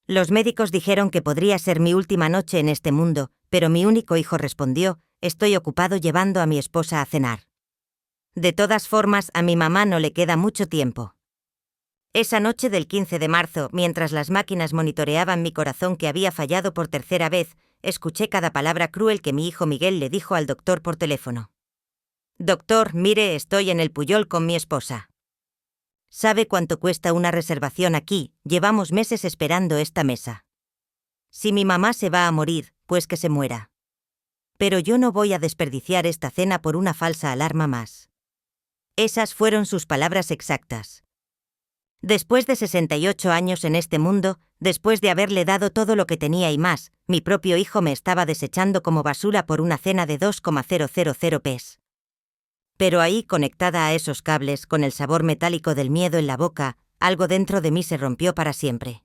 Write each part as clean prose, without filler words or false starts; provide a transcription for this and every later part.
Los médicos dijeron que podría ser mi última noche en este mundo, pero mi único hijo respondió: estoy ocupado llevando a mi esposa a cenar. De todas formas, a mi mamá no le queda mucho tiempo. Esa noche del 15 de marzo, mientras las máquinas monitoreaban mi corazón que había fallado por tercera vez, escuché cada palabra cruel que mi hijo Miguel le dijo al doctor por teléfono. «Doctor, mire, estoy en el Puyol con mi esposa. ¿Sabe cuánto cuesta una reservación aquí? Llevamos meses esperando esta mesa. Si mi mamá se va a morir, pues que se muera. Pero yo no voy a desperdiciar esta cena por una falsa alarma más». Esas fueron sus palabras exactas. Después de 68 años en este mundo, después de haberle dado todo lo que tenía y más, mi propio hijo me estaba desechando como basura por una cena de 2,000 pes. Pero ahí, conectada a esos cables, con el sabor metálico del miedo en la boca, algo dentro de mí se rompió para siempre.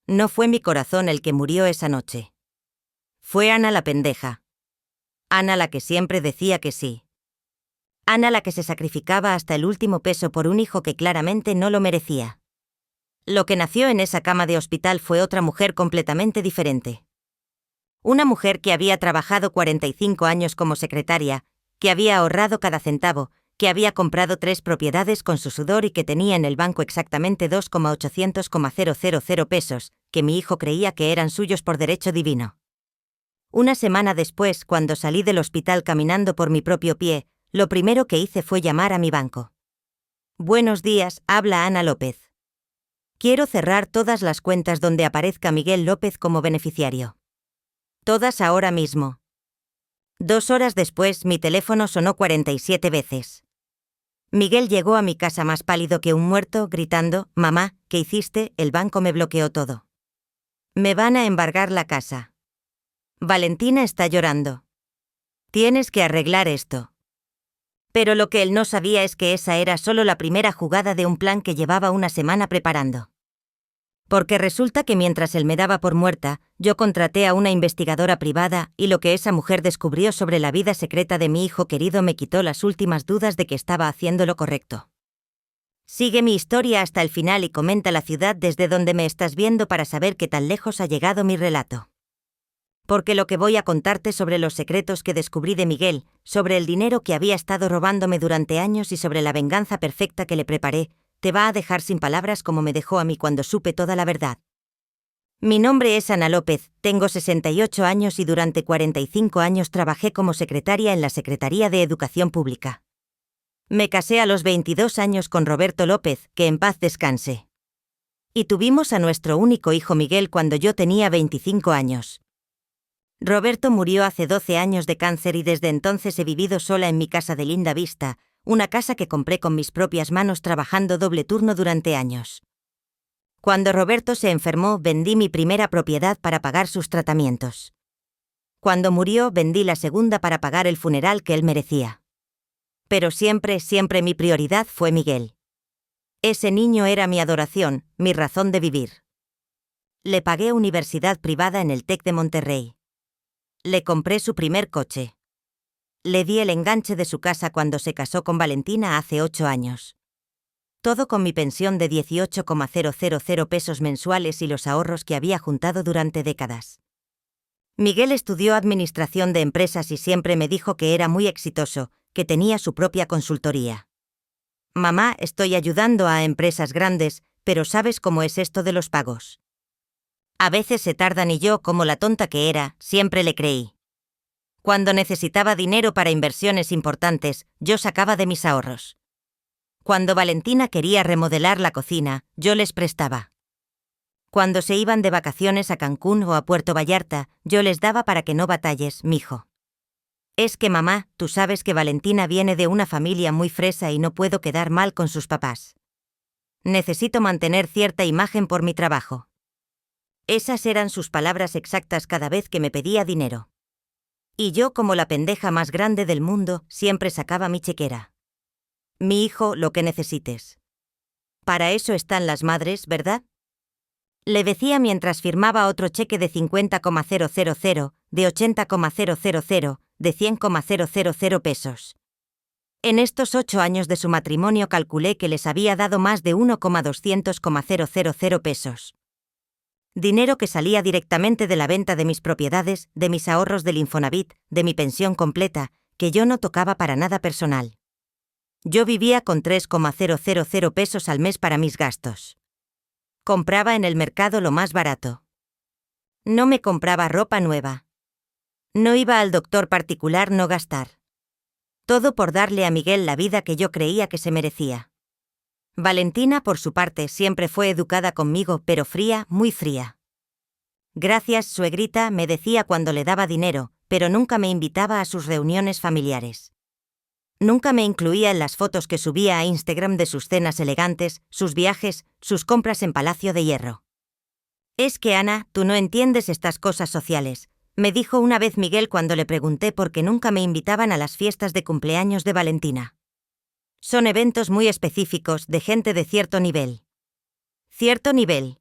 No fue mi corazón el que murió esa noche. Fue Ana la pendeja. Ana la que siempre decía que sí. Ana la que se sacrificaba hasta el último peso por un hijo que claramente no lo merecía. Lo que nació en esa cama de hospital fue otra mujer completamente diferente. Una mujer que había trabajado 45 años como secretaria, que había ahorrado cada centavo, que había comprado 3 propiedades con su sudor y que tenía en el banco exactamente 2,800,000 pesos, que mi hijo creía que eran suyos por derecho divino. Una semana después, cuando salí del hospital caminando por mi propio pie, lo primero que hice fue llamar a mi banco. «Buenos días, habla Ana López. Quiero cerrar todas las cuentas donde aparezca Miguel López como beneficiario. Todas ahora mismo». 2 horas después, mi teléfono sonó 47 veces. Miguel llegó a mi casa más pálido que un muerto, gritando: «Mamá, ¿qué hiciste? El banco me bloqueó todo. Me van a embargar la casa. Valentina está llorando. Tienes que arreglar esto». Pero lo que él no sabía es que esa era solo la primera jugada de un plan que llevaba una semana preparando. Porque resulta que mientras él me daba por muerta, yo contraté a una investigadora privada y lo que esa mujer descubrió sobre la vida secreta de mi hijo querido me quitó las últimas dudas de que estaba haciendo lo correcto. Sigue mi historia hasta el final y comenta la ciudad desde donde me estás viendo para saber qué tan lejos ha llegado mi relato. Porque lo que voy a contarte sobre los secretos que descubrí de Miguel, sobre el dinero que había estado robándome durante años y sobre la venganza perfecta que le preparé, te va a dejar sin palabras como me dejó a mí cuando supe toda la verdad. Mi nombre es Ana López, tengo 68 años y durante 45 años trabajé como secretaria en la Secretaría de Educación Pública. Me casé a los 22 años con Roberto López, que en paz descanse. Y tuvimos a nuestro único hijo Miguel cuando yo tenía 25 años. Roberto murió hace 12 años de cáncer y desde entonces he vivido sola en mi casa de Linda Vista, una casa que compré con mis propias manos trabajando doble turno durante años. Cuando Roberto se enfermó, vendí mi primera propiedad para pagar sus tratamientos. Cuando murió, vendí la segunda para pagar el funeral que él merecía. Pero siempre mi prioridad fue Miguel. Ese niño era mi adoración, mi razón de vivir. Le pagué universidad privada en el TEC de Monterrey. Le compré su primer coche. Le di el enganche de su casa cuando se casó con Valentina hace 8 años. Todo con mi pensión de 18,000 pesos mensuales y los ahorros que había juntado durante décadas. Miguel estudió administración de empresas y siempre me dijo que era muy exitoso, que tenía su propia consultoría. «Mamá, estoy ayudando a empresas grandes, pero ¿sabes cómo es esto de los pagos? A veces se tardan y yo, como la tonta que era, siempre le creí. Cuando necesitaba dinero para inversiones importantes, yo sacaba de mis ahorros. Cuando Valentina quería remodelar la cocina, yo les prestaba. Cuando se iban de vacaciones a Cancún o a Puerto Vallarta, yo les daba para que no batalles, mijo. Es que mamá, tú sabes que Valentina viene de una familia muy fresa y no puedo quedar mal con sus papás. Necesito mantener cierta imagen por mi trabajo». Esas eran sus palabras exactas cada vez que me pedía dinero. Y yo, como la pendeja más grande del mundo, siempre sacaba mi chequera. «Mi hijo, lo que necesites. Para eso están las madres, ¿verdad?», le decía mientras firmaba otro cheque de 50,000, de 80,000, de 100,000 pesos. En estos 8 años de su matrimonio calculé que les había dado más de 1,200,000 pesos. Dinero que salía directamente de la venta de mis propiedades, de mis ahorros del Infonavit, de mi pensión completa, que yo no tocaba para nada personal. Yo vivía con 3,000 pesos al mes para mis gastos. Compraba en el mercado lo más barato. No me compraba ropa nueva. No iba al doctor particular, no gastar. Todo por darle a Miguel la vida que yo creía que se merecía. Valentina, por su parte, siempre fue educada conmigo, pero fría, muy fría. Gracias, suegrita, me decía cuando le daba dinero, pero nunca me invitaba a sus reuniones familiares. Nunca me incluía en las fotos que subía a Instagram de sus cenas elegantes, sus viajes, sus compras en Palacio de Hierro. Es que, Ana, tú no entiendes estas cosas sociales, me dijo una vez Miguel cuando le pregunté por qué nunca me invitaban a las fiestas de cumpleaños de Valentina. Son eventos muy específicos de gente de cierto nivel. ¿Cierto nivel?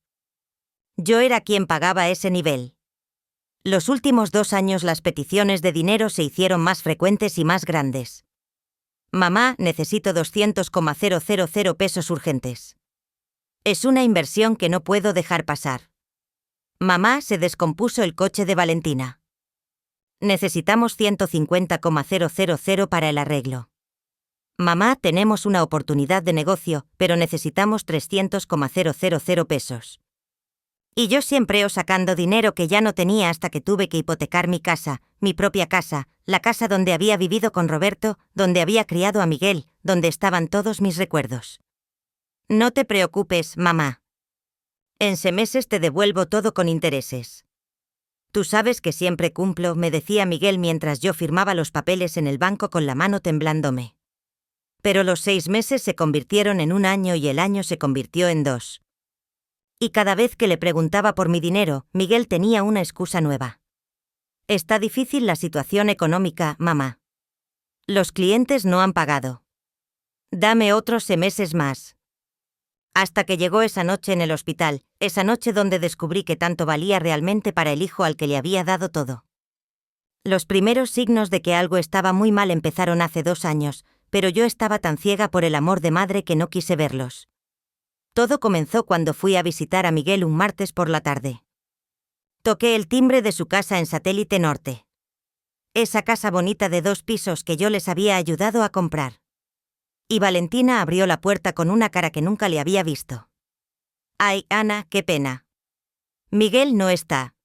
Yo era quien pagaba ese nivel. Los últimos 2 años las peticiones de dinero se hicieron más frecuentes y más grandes. Mamá, necesito 200,000 pesos urgentes. Es una inversión que no puedo dejar pasar. Mamá, se descompuso el coche de Valentina. Necesitamos 150,000 para el arreglo. Mamá, tenemos una oportunidad de negocio, pero necesitamos 300,000 pesos. Y yo siempre sacando dinero que ya no tenía hasta que tuve que hipotecar mi casa, mi propia casa, la casa donde había vivido con Roberto, donde había criado a Miguel, donde estaban todos mis recuerdos. No te preocupes, mamá. En 6 meses te devuelvo todo con intereses. Tú sabes que siempre cumplo, me decía Miguel mientras yo firmaba los papeles en el banco con la mano temblándome. Pero los 6 meses se convirtieron en 1 año y el año se convirtió en 2. Y cada vez que le preguntaba por mi dinero, Miguel tenía una excusa nueva. Está difícil la situación económica, mamá. Los clientes no han pagado. Dame otros 6 meses más. Hasta que llegó esa noche en el hospital, esa noche donde descubrí que tanto valía realmente para el hijo al que le había dado todo. Los primeros signos de que algo estaba muy mal empezaron hace 2 años, pero yo estaba tan ciega por el amor de madre que no quise verlos. Todo comenzó cuando fui a visitar a Miguel un martes por la tarde. Toqué el timbre de su casa en Satélite Norte. Esa casa bonita de 2 pisos que yo les había ayudado a comprar. Y Valentina abrió la puerta con una cara que nunca le había visto. Ay, Ana, qué pena. Miguel no está.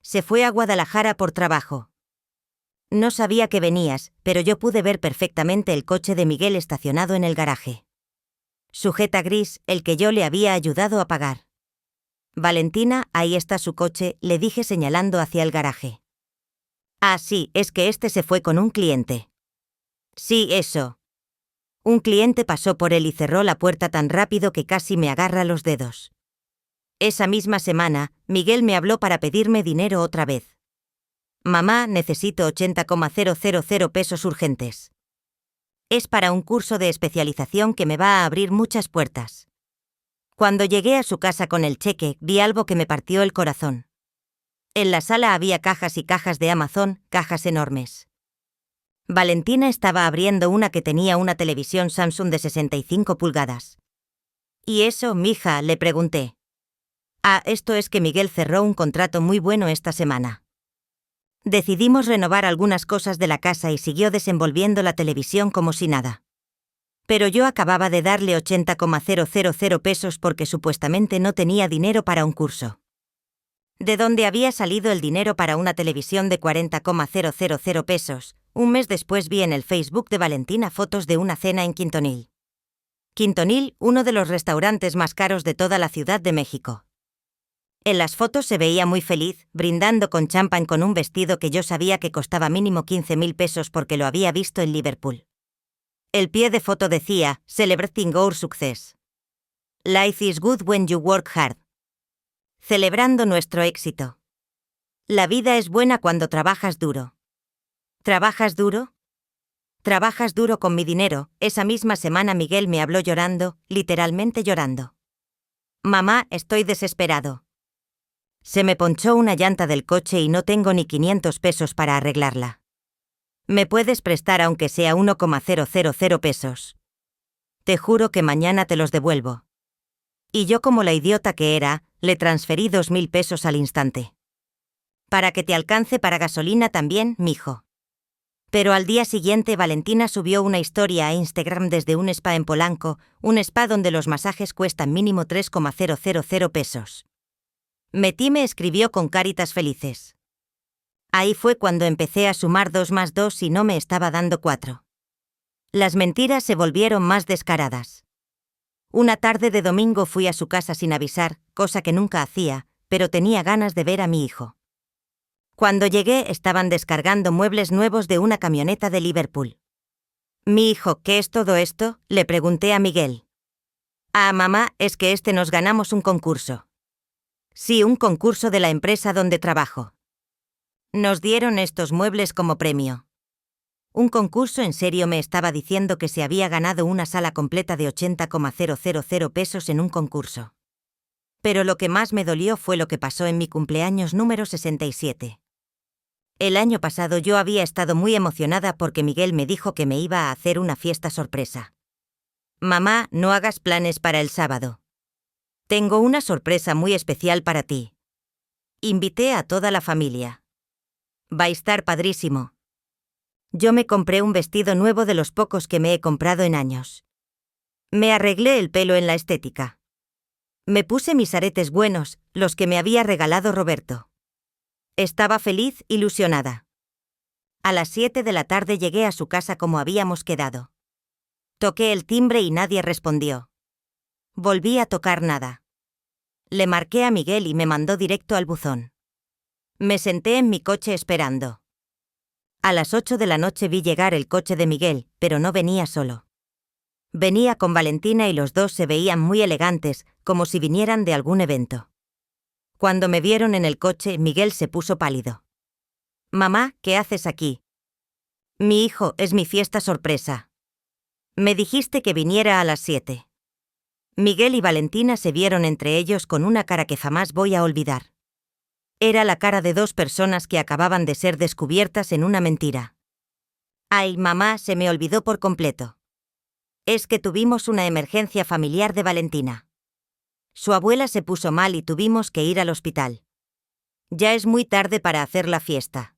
Se fue a Guadalajara por trabajo. No sabía que venías, pero yo pude ver perfectamente el coche de Miguel estacionado en el garaje. Sujeta gris, el que yo le había ayudado a pagar. Valentina, ahí está su coche, le dije señalando hacia el garaje. Ah, sí, es que este se fue con un cliente. Sí, eso. Un cliente pasó por él y cerró la puerta tan rápido que casi me agarra los dedos. Esa misma semana, Miguel me habló para pedirme dinero otra vez. Mamá, necesito 80,000 pesos urgentes. Es para un curso de especialización que me va a abrir muchas puertas. Cuando llegué a su casa con el cheque, vi algo que me partió el corazón. En la sala había cajas y cajas de Amazon, cajas enormes. Valentina estaba abriendo una que tenía una televisión Samsung de 65 pulgadas. ¿Y eso, mija?, le pregunté. Ah, esto es que Miguel cerró un contrato muy bueno esta semana. Decidimos renovar algunas cosas de la casa y siguió desenvolviendo la televisión como si nada. Pero yo acababa de darle 80,000 pesos porque supuestamente no tenía dinero para un curso. ¿De dónde había salido el dinero para una televisión de 40,000 pesos? Un mes después vi en el Facebook de Valentina fotos de una cena en Quintonil. Quintonil, uno de los restaurantes más caros de toda la Ciudad de México. En las fotos se veía muy feliz, brindando con champán con un vestido que yo sabía que costaba mínimo 15,000 pesos porque lo había visto en Liverpool. El pie de foto decía, Celebrating our success. Life is good when you work hard. Celebrando nuestro éxito. La vida es buena cuando trabajas duro. ¿Trabajas duro? Trabajas duro con mi dinero. Esa misma semana Miguel me habló llorando, literalmente llorando. Mamá, estoy desesperado. Se me ponchó una llanta del coche y no tengo ni 500 pesos para arreglarla. ¿Me puedes prestar aunque sea 1,000 pesos? Te juro que mañana te los devuelvo. Y yo, como la idiota que era, le transferí 2.000 pesos al instante. Para que te alcance para gasolina también, mijo. Pero al día siguiente Valentina subió una historia a Instagram desde un spa en Polanco, un spa donde los masajes cuestan mínimo 3,000 pesos. Metí me escribió con caritas felices. Ahí fue cuando empecé a sumar 2 más 2 y no me estaba dando 4. Las mentiras se volvieron más descaradas. Una tarde de domingo fui a su casa sin avisar, cosa que nunca hacía, pero tenía ganas de ver a mi hijo. Cuando llegué estaban descargando muebles nuevos de una camioneta de Liverpool. Mi hijo, ¿qué es todo esto?, le pregunté a Miguel. Ah, mamá, es que nos ganamos un concurso. Sí, un concurso de la empresa donde trabajo. Nos dieron estos muebles como premio. Un concurso en serio, me estaba diciendo que se había ganado una sala completa de 80,000 pesos en un concurso. Pero lo que más me dolió fue lo que pasó en mi cumpleaños número 67. El año pasado yo había estado muy emocionada porque Miguel me dijo que me iba a hacer una fiesta sorpresa. Mamá, no hagas planes para el sábado. Tengo una sorpresa muy especial para ti. Invité a toda la familia. Va a estar padrísimo. Yo me compré un vestido nuevo de los pocos que me he comprado en años. Me arreglé el pelo en la estética. Me puse mis aretes buenos, los que me había regalado Roberto. Estaba feliz, ilusionada. A las 7 de la tarde llegué a su casa como habíamos quedado. Toqué el timbre y nadie respondió. Volví a tocar nada. Le marqué a Miguel y me mandó directo al buzón. Me senté en mi coche esperando. A las 8 de la noche vi llegar el coche de Miguel, pero no venía solo. Venía con Valentina y los dos se veían muy elegantes, como si vinieran de algún evento. Cuando me vieron en el coche, Miguel se puso pálido. Mamá, ¿qué haces aquí? Mi hijo, es mi fiesta sorpresa. Me dijiste que viniera a las 7. Miguel y Valentina se vieron entre ellos con una cara que jamás voy a olvidar. Era la cara de dos personas que acababan de ser descubiertas en una mentira. Ay, mamá, se me olvidó por completo. Es que tuvimos una emergencia familiar de Valentina. Su abuela se puso mal y tuvimos que ir al hospital. Ya es muy tarde para hacer la fiesta.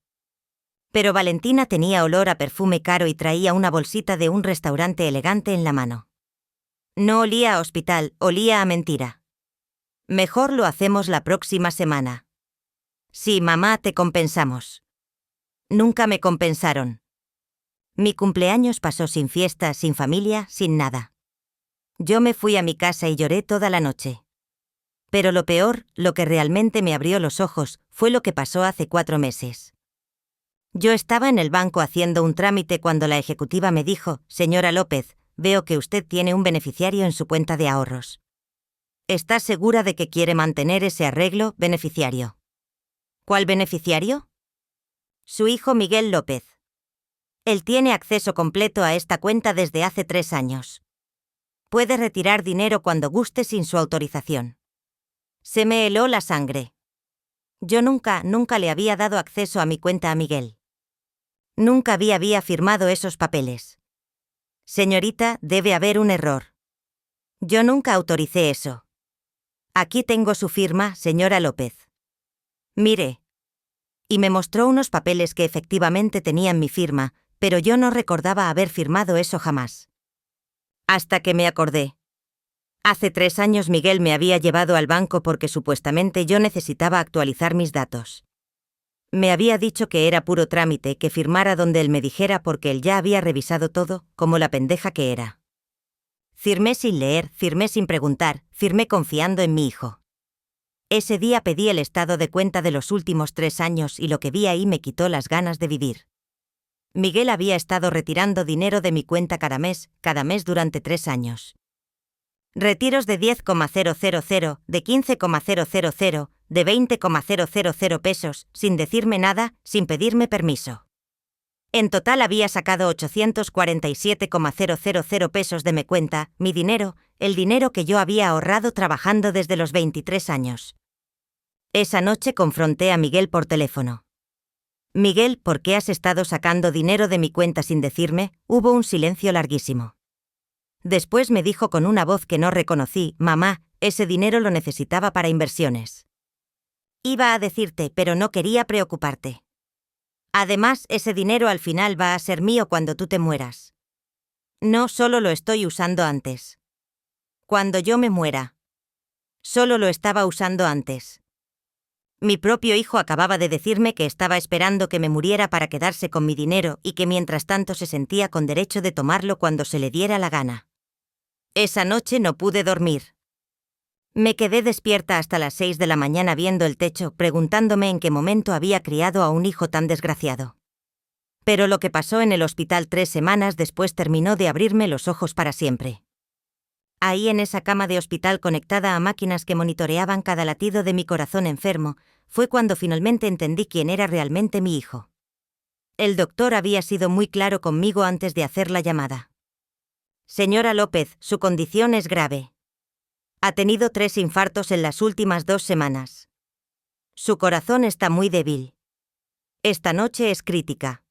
Pero Valentina tenía olor a perfume caro y traía una bolsita de un restaurante elegante en la mano. No olía a hospital, olía a mentira. Mejor lo hacemos la próxima semana. Sí, mamá, te compensamos. Nunca me compensaron. Mi cumpleaños pasó sin fiesta, sin familia, sin nada. Yo me fui a mi casa y lloré toda la noche. Pero lo peor, lo que realmente me abrió los ojos, fue lo que pasó hace 4 meses. Yo estaba en el banco haciendo un trámite cuando la ejecutiva me dijo, señora López, veo que usted tiene un beneficiario en su cuenta de ahorros. ¿Está segura de que quiere mantener ese arreglo, beneficiario? ¿Cuál beneficiario? Su hijo Miguel López. Él tiene acceso completo a esta cuenta desde hace 3 años. Puede retirar dinero cuando guste sin su autorización. Se me heló la sangre. Yo nunca le había dado acceso a mi cuenta a Miguel. Nunca había firmado esos papeles. Señorita, debe haber un error. Yo nunca autoricé eso. Aquí tengo su firma, señora López. Mire. Y me mostró unos papeles que efectivamente tenían mi firma, pero yo no recordaba haber firmado eso jamás. Hasta que me acordé. Hace 3 años Miguel me había llevado al banco porque supuestamente yo necesitaba actualizar mis datos. Me había dicho que era puro trámite, que firmara donde él me dijera porque él ya había revisado todo, como la pendeja que era. Firmé sin leer, firmé sin preguntar, firmé confiando en mi hijo. Ese día pedí el estado de cuenta de los últimos 3 años y lo que vi ahí me quitó las ganas de vivir. Miguel había estado retirando dinero de mi cuenta cada mes durante 3 años. Retiros de 10,000, de 15,000, de 20,000 pesos, sin decirme nada, sin pedirme permiso. En total había sacado 847,000 pesos de mi cuenta, mi dinero, el dinero que yo había ahorrado trabajando desde los 23 años. Esa noche confronté a Miguel por teléfono. Miguel, ¿por qué has estado sacando dinero de mi cuenta sin decirme? Hubo un silencio larguísimo. Después me dijo con una voz que no reconocí, mamá, ese dinero lo necesitaba para inversiones. Iba a decirte, pero no quería preocuparte. Además, ese dinero al final va a ser mío cuando tú te mueras. No solo lo estoy usando antes. Cuando yo me muera. Solo lo estaba usando antes. Mi propio hijo acababa de decirme que estaba esperando que me muriera para quedarse con mi dinero y que mientras tanto se sentía con derecho de tomarlo cuando se le diera la gana. Esa noche no pude dormir. Me quedé despierta hasta las 6 de la mañana viendo el techo, preguntándome en qué momento había criado a un hijo tan desgraciado. Pero lo que pasó en el hospital 3 semanas después terminó de abrirme los ojos para siempre. Ahí en esa cama de hospital conectada a máquinas que monitoreaban cada latido de mi corazón enfermo, fue cuando finalmente entendí quién era realmente mi hijo. El doctor había sido muy claro conmigo antes de hacer la llamada. Señora López, su condición es grave. Ha tenido 3 infartos en las últimas 2 semanas. Su corazón está muy débil. Esta noche es crítica.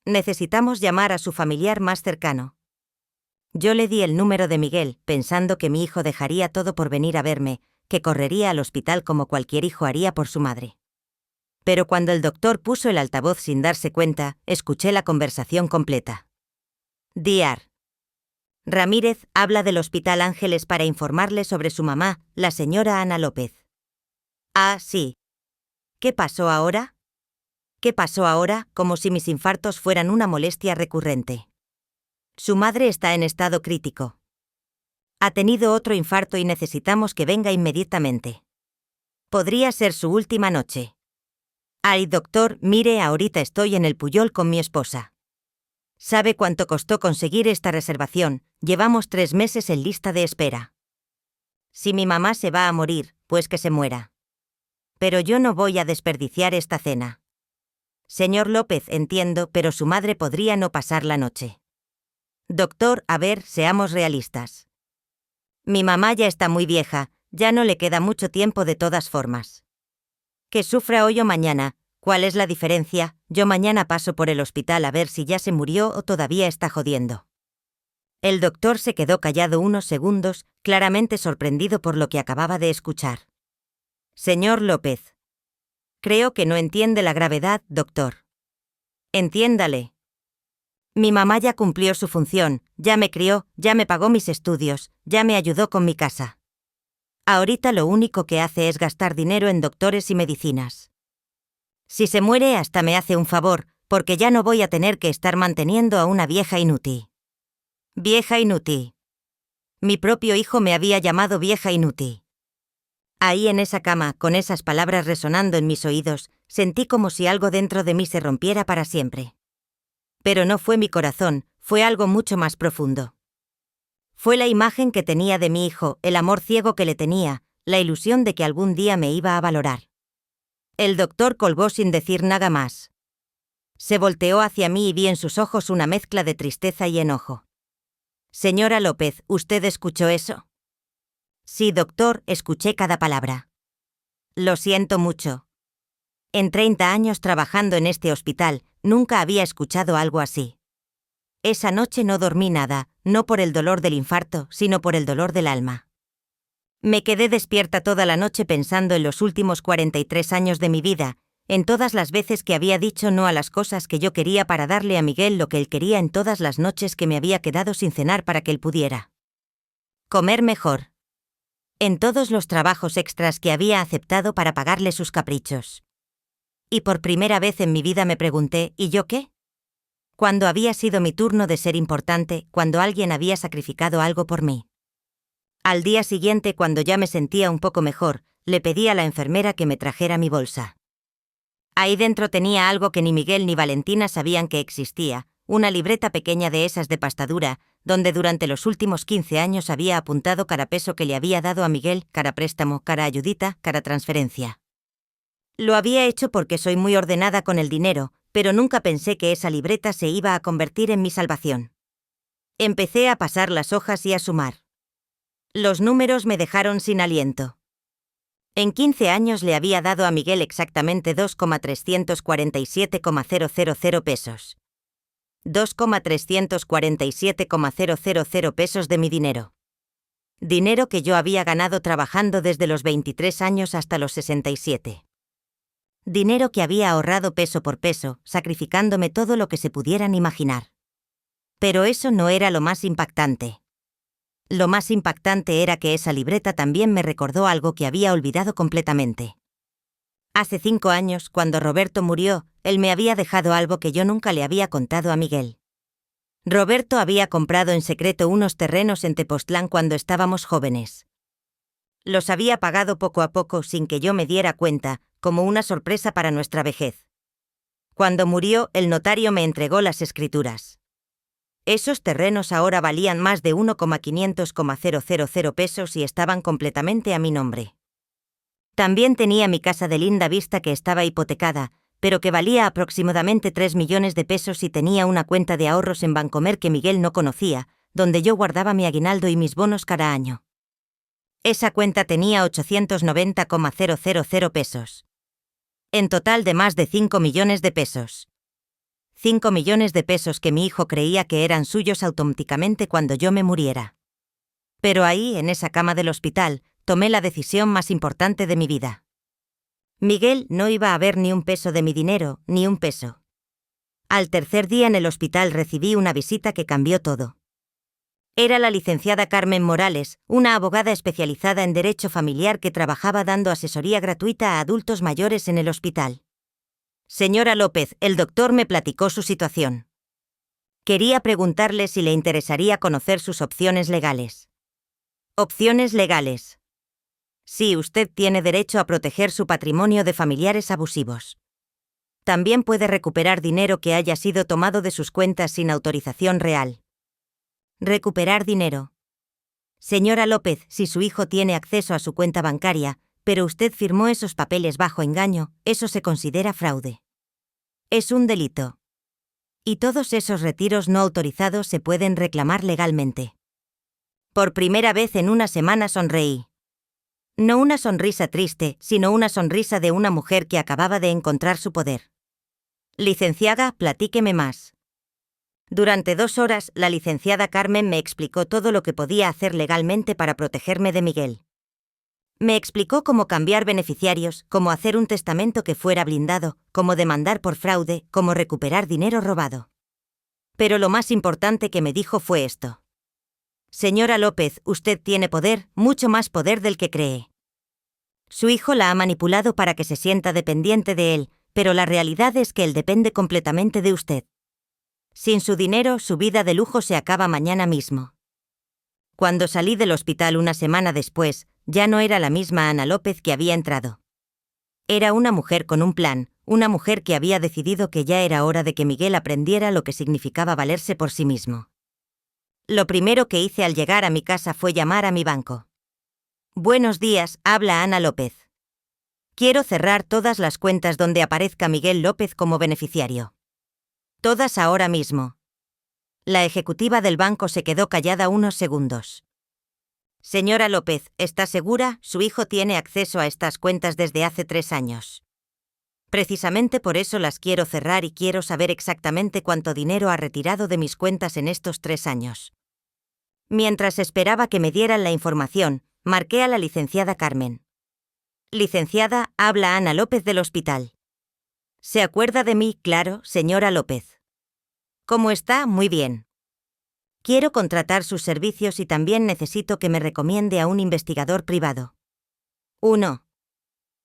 Necesitamos llamar a su familiar más cercano. Yo le di el número de Miguel, pensando que mi hijo dejaría todo por venir a verme, que correría al hospital como cualquier hijo haría por su madre. Pero cuando el doctor puso el altavoz sin darse cuenta, escuché la conversación completa. Dr. Ramírez habla del Hospital Ángeles para informarle sobre su mamá, la señora Ana López. Ah, sí. ¿Qué pasó ahora? ¿Qué pasó ahora, como si mis infartos fueran una molestia recurrente? Su madre está en estado crítico. Ha tenido otro infarto y necesitamos que venga inmediatamente. Podría ser su última noche. Ay, doctor, mire, ahorita estoy en el Puyol con mi esposa. ¿Sabe cuánto costó conseguir esta reservación? Llevamos 3 meses en lista de espera. Si mi mamá se va a morir, pues que se muera. Pero yo no voy a desperdiciar esta cena. Señor López, entiendo, pero su madre podría no pasar la noche. Doctor, a ver, seamos realistas. Mi mamá ya está muy vieja, ya no le queda mucho tiempo de todas formas. Que sufra hoy o mañana, ¿cuál es la diferencia? Yo mañana paso por el hospital a ver si ya se murió o todavía está jodiendo. El doctor se quedó callado unos segundos, claramente sorprendido por lo que acababa de escuchar. Señor López. Creo que no entiende la gravedad, doctor. Entiéndale. Mi mamá ya cumplió su función, ya me crió, ya me pagó mis estudios, ya me ayudó con mi casa. Ahorita lo único que hace es gastar dinero en doctores y medicinas. Si se muere hasta me hace un favor, porque ya no voy a tener que estar manteniendo a una vieja inútil. Vieja inútil. Mi propio hijo me había llamado vieja inútil. Ahí en esa cama, con esas palabras resonando en mis oídos, sentí como si algo dentro de mí se rompiera para siempre. Pero no fue mi corazón, fue algo mucho más profundo. Fue la imagen que tenía de mi hijo, el amor ciego que le tenía, la ilusión de que algún día me iba a valorar. El doctor colgó sin decir nada más. Se volteó hacia mí y vi en sus ojos una mezcla de tristeza y enojo. Señora López, ¿usted escuchó eso? Sí, doctor, escuché cada palabra. Lo siento mucho. En 30 años trabajando en este hospital, nunca había escuchado algo así. Esa noche no dormí nada, no por el dolor del infarto, sino por el dolor del alma. Me quedé despierta toda la noche pensando en los últimos 43 años de mi vida, en todas las veces que había dicho no a las cosas que yo quería para darle a Miguel lo que él quería, en todas las noches que me había quedado sin cenar para que él pudiera comer mejor. En todos los trabajos extras que había aceptado para pagarle sus caprichos. Y por primera vez en mi vida me pregunté, ¿y yo qué? Cuando había sido mi turno de ser importante, cuando alguien había sacrificado algo por mí. Al día siguiente, cuando ya me sentía un poco mejor, le pedí a la enfermera que me trajera mi bolsa. Ahí dentro tenía algo que ni Miguel ni Valentina sabían que existía, una libreta pequeña de esas de pastadura, donde durante los últimos 15 años había apuntado cada peso que le había dado a Miguel, cara préstamo, cara ayudita, cara transferencia. Lo había hecho porque soy muy ordenada con el dinero, pero nunca pensé que esa libreta se iba a convertir en mi salvación. Empecé a pasar las hojas y a sumar. Los números me dejaron sin aliento. En 15 años le había dado a Miguel exactamente 2,347,000 pesos. 2,347,000 pesos de mi dinero. Dinero que yo había ganado trabajando desde los 23 años hasta los 67. Dinero que había ahorrado peso por peso, sacrificándome todo lo que se pudieran imaginar. Pero eso no era lo más impactante. Lo más impactante era que esa libreta también me recordó algo que había olvidado completamente. Hace 5 años, cuando Roberto murió, él me había dejado algo que yo nunca le había contado a Miguel. Roberto había comprado en secreto unos terrenos en Tepoztlán cuando estábamos jóvenes. Los había pagado poco a poco sin que yo me diera cuenta, como una sorpresa para nuestra vejez. Cuando murió, el notario me entregó las escrituras. Esos terrenos ahora valían más de 1,500,000 pesos y estaban completamente a mi nombre. También tenía mi casa de linda vista que estaba hipotecada, pero que valía aproximadamente 3 millones de pesos y tenía una cuenta de ahorros en Bancomer que Miguel no conocía, donde yo guardaba mi aguinaldo y mis bonos cada año. Esa cuenta tenía 890,000 pesos. En total de más de 5 millones de pesos. 5 millones de pesos que mi hijo creía que eran suyos automáticamente cuando yo me muriera. Pero ahí, en esa cama del hospital, tomé la decisión más importante de mi vida. Miguel no iba a ver ni un peso de mi dinero, ni un peso. Al tercer día en el hospital recibí una visita que cambió todo. Era la licenciada Carmen Morales, una abogada especializada en derecho familiar que trabajaba dando asesoría gratuita a adultos mayores en el hospital. Señora López, el doctor me platicó su situación. Quería preguntarle si le interesaría conocer sus opciones legales. Opciones legales. Sí, usted tiene derecho a proteger su patrimonio de familiares abusivos. También puede recuperar dinero que haya sido tomado de sus cuentas sin autorización real. Recuperar dinero. Señora López, si su hijo tiene acceso a su cuenta bancaria, pero usted firmó esos papeles bajo engaño, eso se considera fraude. Es un delito. Y todos esos retiros no autorizados se pueden reclamar legalmente. Por primera vez en una semana sonreí. No una sonrisa triste, sino una sonrisa de una mujer que acababa de encontrar su poder. Licenciada, platíqueme más. Durante 2 horas, la licenciada Carmen me explicó todo lo que podía hacer legalmente para protegerme de Miguel. Me explicó cómo cambiar beneficiarios, cómo hacer un testamento que fuera blindado, cómo demandar por fraude, cómo recuperar dinero robado. Pero lo más importante que me dijo fue esto. Señora López, usted tiene poder, mucho más poder del que cree. Su hijo la ha manipulado para que se sienta dependiente de él, pero la realidad es que él depende completamente de usted. Sin su dinero, su vida de lujo se acaba mañana mismo. Cuando salí del hospital una semana después, ya no era la misma Ana López que había entrado. Era una mujer con un plan, una mujer que había decidido que ya era hora de que Miguel aprendiera lo que significaba valerse por sí mismo. Lo primero que hice al llegar a mi casa fue llamar a mi banco. Buenos días, habla Ana López. Quiero cerrar todas las cuentas donde aparezca Miguel López como beneficiario. Todas ahora mismo. La ejecutiva del banco se quedó callada unos segundos. Señora López, ¿está segura? Su hijo tiene acceso a estas cuentas desde hace 3 años. Precisamente por eso las quiero cerrar y quiero saber exactamente cuánto dinero ha retirado de mis cuentas en estos 3 años. Mientras esperaba que me dieran la información, marqué a la licenciada Carmen. Licenciada, habla Ana López del hospital. ¿Se acuerda de mí? Claro, señora López. ¿Cómo está? Muy bien. Quiero contratar sus servicios y también necesito que me recomiende a un investigador privado. 1.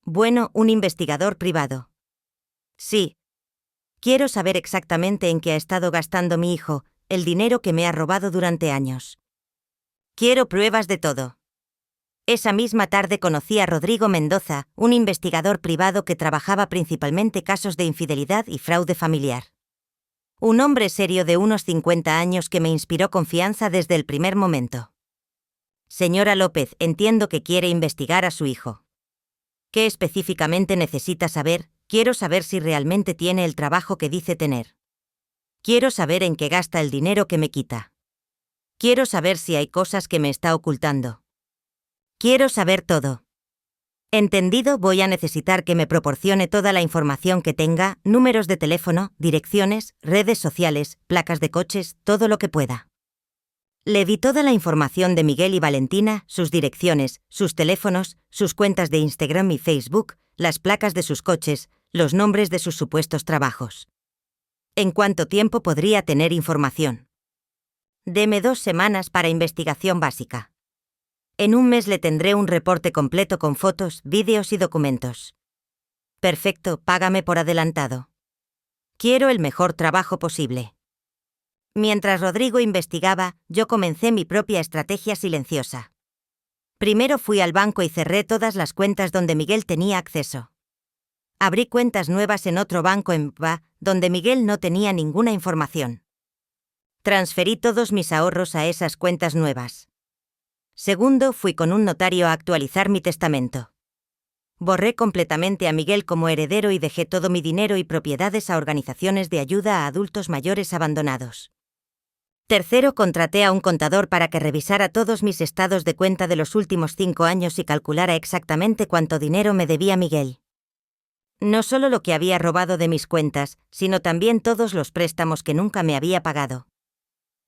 Bueno, un investigador privado. Sí. Quiero saber exactamente en qué ha estado gastando mi hijo, el dinero que me ha robado durante años. Quiero pruebas de todo. Esa misma tarde conocí a Rodrigo Mendoza, un investigador privado que trabajaba principalmente casos de infidelidad y fraude familiar. Un hombre serio de unos 50 años que me inspiró confianza desde el primer momento. Señora López, entiendo que quiere investigar a su hijo. ¿Qué específicamente necesita saber? Quiero saber si realmente tiene el trabajo que dice tener. Quiero saber en qué gasta el dinero que me quita. Quiero saber si hay cosas que me está ocultando. Quiero saber todo. Entendido, voy a necesitar que me proporcione toda la información que tenga, números de teléfono, direcciones, redes sociales, placas de coches, todo lo que pueda. Le di toda la información de Miguel y Valentina, sus direcciones, sus teléfonos, sus cuentas de Instagram y Facebook, las placas de sus coches, los nombres de sus supuestos trabajos. ¿En cuánto tiempo podría tener información? Deme 2 semanas para investigación básica. En un mes le tendré un reporte completo con fotos, vídeos y documentos. Perfecto, págame por adelantado. Quiero el mejor trabajo posible. Mientras Rodrigo investigaba, yo comencé mi propia estrategia silenciosa. Primero fui al banco y cerré todas las cuentas donde Miguel tenía acceso. Abrí cuentas nuevas en otro banco en PA, donde Miguel no tenía ninguna información. Transferí todos mis ahorros a esas cuentas nuevas. Segundo, fui con un notario a actualizar mi testamento. Borré completamente a Miguel como heredero y dejé todo mi dinero y propiedades a organizaciones de ayuda a adultos mayores abandonados. Tercero, contraté a un contador para que revisara todos mis estados de cuenta de los últimos 5 años y calculara exactamente cuánto dinero me debía Miguel. No solo lo que había robado de mis cuentas, sino también todos los préstamos que nunca me había pagado.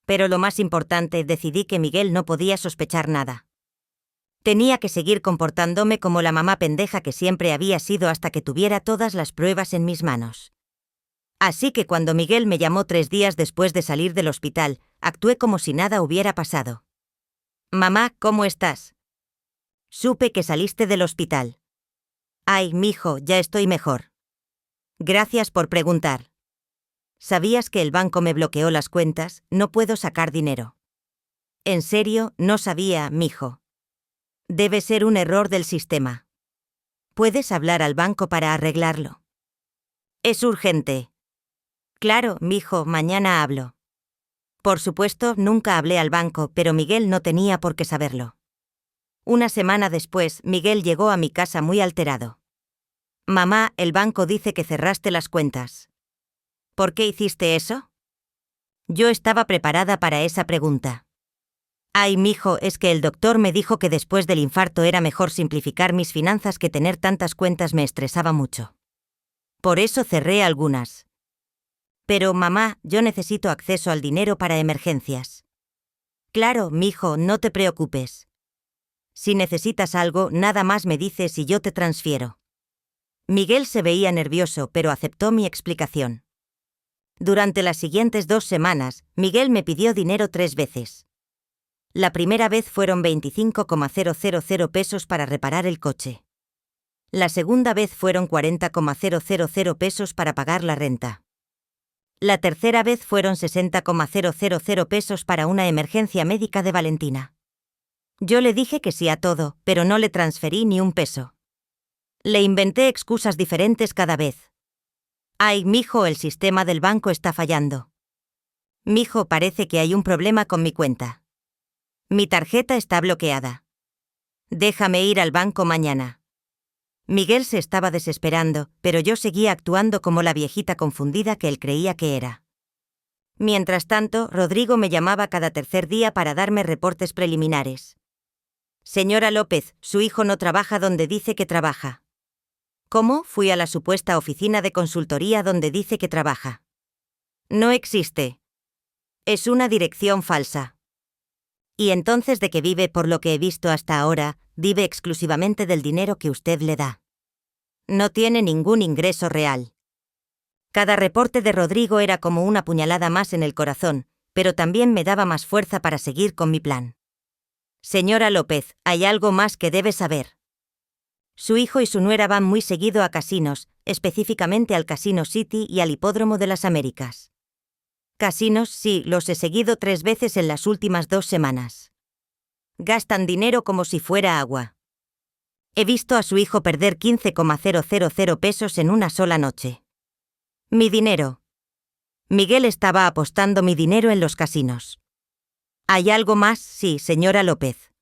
Pero lo más importante, decidí que Miguel no podía sospechar nada. Tenía que seguir comportándome como la mamá pendeja que siempre había sido hasta que tuviera todas las pruebas en mis manos. Así que cuando Miguel me llamó 3 días después de salir del hospital, actué como si nada hubiera pasado. «Mamá, ¿cómo estás? Supe que saliste del hospital. Ay, mijo, ya estoy mejor. Gracias por preguntar. ¿Sabías que el banco me bloqueó las cuentas? No puedo sacar dinero». «¿En serio? No sabía, mijo. Debe ser un error del sistema. ¿Puedes hablar al banco para arreglarlo?» «Es urgente». «Claro, mijo, mañana hablo». Por supuesto, nunca hablé al banco, pero Miguel no tenía por qué saberlo. Una semana después, Miguel llegó a mi casa muy alterado. «Mamá, el banco dice que cerraste las cuentas. ¿Por qué hiciste eso?» Yo estaba preparada para esa pregunta. «Ay, mijo, es que el doctor me dijo que después del infarto era mejor simplificar mis finanzas que tener tantas cuentas, me estresaba mucho. Por eso cerré algunas». «Pero mamá, yo necesito acceso al dinero para emergencias». «Claro, mijo, no te preocupes. Si necesitas algo, nada más me dices y yo te transfiero». Miguel se veía nervioso, pero aceptó mi explicación. Durante las siguientes 2 semanas, Miguel me pidió dinero 3 veces. La primera vez fueron 25,000 pesos para reparar el coche. La segunda vez fueron 40,000 pesos para pagar la renta. La tercera vez fueron 60,000 pesos para una emergencia médica de Valentina. Yo le dije que sí a todo, pero no le transferí ni un peso. Le inventé excusas diferentes cada vez. «Ay, mijo, el sistema del banco está fallando. Mijo, parece que hay un problema con mi cuenta. Mi tarjeta está bloqueada. Déjame ir al banco mañana». Miguel se estaba desesperando, pero yo seguía actuando como la viejita confundida que él creía que era. Mientras tanto, Rodrigo me llamaba cada tercer día para darme reportes preliminares. «Señora López, su hijo no trabaja donde dice que trabaja». «¿Cómo?». «Fui a la supuesta oficina de consultoría donde dice que trabaja». «No existe. Es una dirección falsa». «¿Y entonces de qué vive?». «Por lo que he visto hasta ahora, vive exclusivamente del dinero que usted le da. No tiene ningún ingreso real». Cada reporte de Rodrigo era como una puñalada más en el corazón, pero también me daba más fuerza para seguir con mi plan. «Señora López, hay algo más que debe saber. Su hijo y su nuera van muy seguido a casinos, específicamente al Casino City y al Hipódromo de las Américas». «Casinos, sí, los he seguido 3 veces en las últimas 2 semanas. Gastan dinero como si fuera agua. He visto a su hijo perder 15,000 pesos en una sola noche. Mi dinero. Miguel estaba apostando mi dinero en los casinos». «¿Hay algo más?». «Sí, señora López.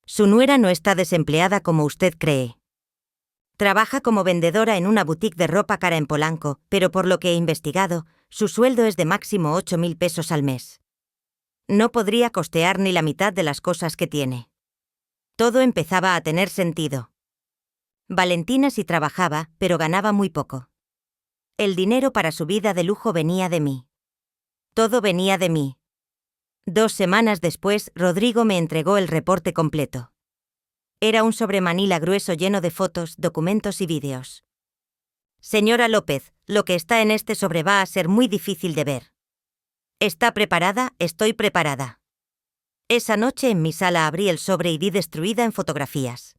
Su nuera no está desempleada como usted cree. Trabaja como vendedora en una boutique de ropa cara en Polanco, pero por lo que he investigado, su sueldo es de máximo 8.000 pesos al mes. No podría costear ni la mitad de las cosas que tiene». Todo empezaba a tener sentido. Valentina sí trabajaba, pero ganaba muy poco. El dinero para su vida de lujo venía de mí. Todo venía de mí. 2 semanas después, Rodrigo me entregó el reporte completo. Era un sobre manila grueso lleno de fotos, documentos y vídeos. Señora López, lo que está en este sobre va a ser muy difícil de ver. ¿Está preparada? Estoy preparada. Esa noche en mi sala abrí el sobre y vi destruida en fotografías.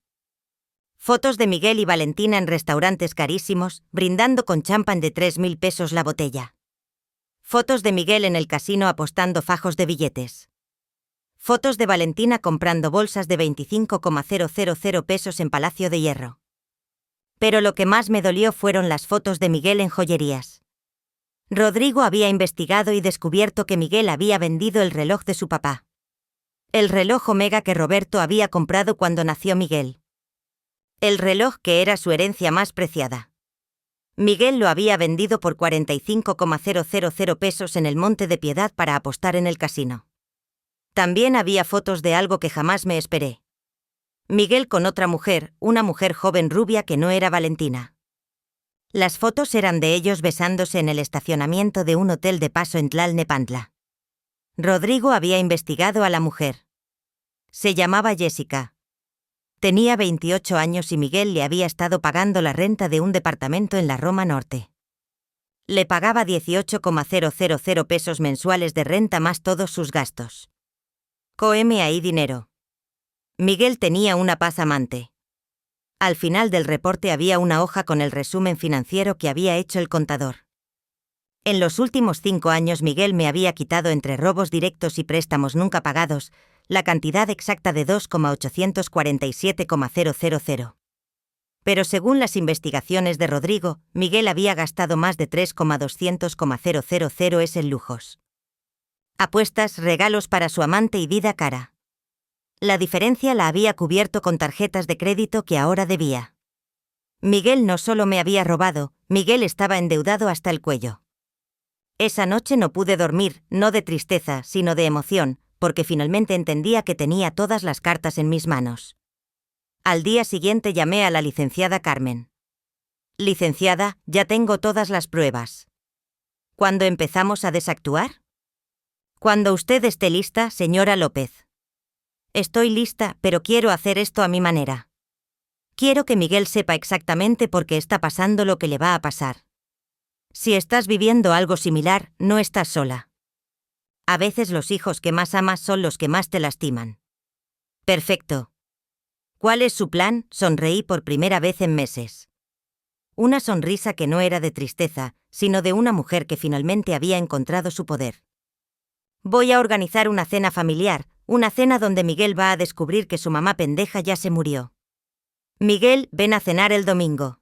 Fotos de Miguel y Valentina en restaurantes carísimos, brindando con champán de 3.000 pesos la botella. Fotos de Miguel en el casino apostando fajos de billetes. Fotos de Valentina comprando bolsas de 25,000 pesos en Palacio de Hierro. Pero lo que más me dolió fueron las fotos de Miguel en joyerías. Rodrigo había investigado y descubierto que Miguel había vendido el reloj de su papá. El reloj Omega que Roberto había comprado cuando nació Miguel. El reloj que era su herencia más preciada. Miguel lo había vendido por 45,000 pesos en el Monte de Piedad para apostar en el casino. También había fotos de algo que jamás me esperé. Miguel con otra mujer, una mujer joven rubia que no era Valentina. Las fotos eran de ellos besándose en el estacionamiento de un hotel de paso en Tlalnepantla. Rodrigo había investigado a la mujer. Se llamaba Jessica. Tenía 28 años y Miguel le había estado pagando la renta de un departamento en la Roma Norte. Le pagaba 18,000 pesos mensuales de renta más todos sus gastos. Coeme ahí dinero. Miguel tenía una paz amante. Al final del reporte había una hoja con el resumen financiero que había hecho el contador. En los últimos 5 años Miguel me había quitado entre robos directos y préstamos nunca pagados, la cantidad exacta de 2,847,000. Pero según las investigaciones de Rodrigo, Miguel había gastado más de 3,200,000 en lujos. Apuestas, regalos para su amante y vida cara. La diferencia la había cubierto con tarjetas de crédito que ahora debía. Miguel no solo me había robado, Miguel estaba endeudado hasta el cuello. Esa noche no pude dormir, no de tristeza, sino de emoción, porque finalmente entendía que tenía todas las cartas en mis manos. Al día siguiente llamé a la licenciada Carmen. Licenciada, ya tengo todas las pruebas. ¿Cuándo empezamos a desactuar? Cuando usted esté lista, señora López. Estoy lista, pero quiero hacer esto a mi manera. Quiero que Miguel sepa exactamente por qué está pasando lo que le va a pasar. Si estás viviendo algo similar, no estás sola. A veces los hijos que más amas son los que más te lastiman. Perfecto. ¿Cuál es su plan? Sonreí por primera vez en meses. Una sonrisa que no era de tristeza, sino de una mujer que finalmente había encontrado su poder. Voy a organizar una cena familiar, una cena donde Miguel va a descubrir que su mamá pendeja ya se murió. Miguel, ven a cenar el domingo.